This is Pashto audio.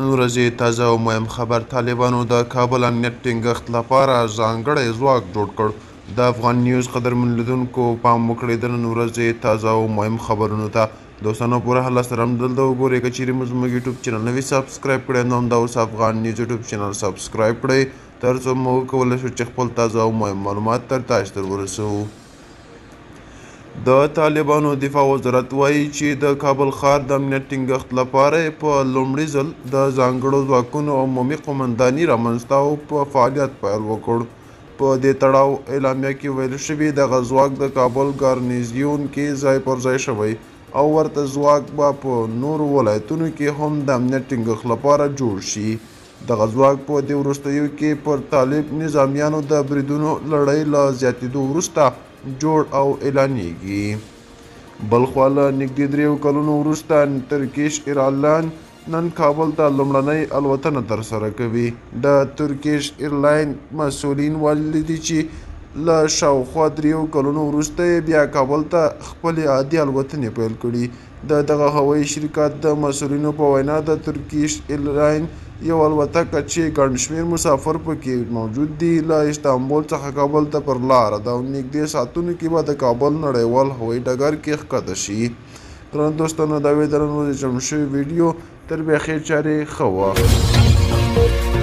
نن ورځې تازه او مهم خبر. طالبانو د کابل امنیت ټینګښت لپاره ځانګړی ځواک جوړ کړ. د افغان نیوز قدرمن لیدونکو پام وکړئ د نن ورځې تازه او مهم خبرونو ته. دوستانو پوره حاله سره هم دلته وګورئ. که چیرې مو زموږ یوټیوب چینل نوي سبسکرایب کړی نو همدا اوس افغان نیوز یوټیوب چینل سبسکرایب کړئ تر څو موږ وکولی شو چې خپل تازه او مهم معلومات تر تاسو ته ورسوو. د طالبانو دفاع وزارت وایي چې د کابل ښار د امنیت ټینګښت لپاره په لومړي ځل د ځانګړو ځواکونو عمومي قومنداني رامنځته او په فعالیت پیل وکړ. په دې تړاو اعلامیه کې ویل شوي دغه ځواک د کابل ګارنیزیون کې ځای پر ځای شوی او ورته ځواک به په نورو ولایتونو کې هم د امنیت ټینګښت لپاره جوړ شي. دغه ځواک په دې وروستیو کې پر طالب نظامیانو د بریدونو لړۍ له زیاتېدو وروسته جوړ او اعلانیږي. بلخوا له نږدې 3 کلونو وروسته ترکیش ایرلاین نن کابل ته لومړنۍ الوتنه ترسره کوي. د ترکیش ایرلاین مسؤلین ویلي دي چې له شاوخوا 3 کلونو وروسته یې بیا کابل ته خپلې عادي الوتنې پیل کړي. د دغه هوایي شرکت د مسؤلینو په وینا د ترکیش ایرلاین یو الوتکه چې ګڼ شمېر مسافر پکې موجود دي له استانبول څخه کابل ته پر لاره ده او نږدې ساعتونو کې به د کابل نړیوال هوایي ډګر کې ښکته شي. درنو دوستانو دا وې د نن ورځې جوړ شوې ویډیو. تر بیا ښې چارې ښه وخت.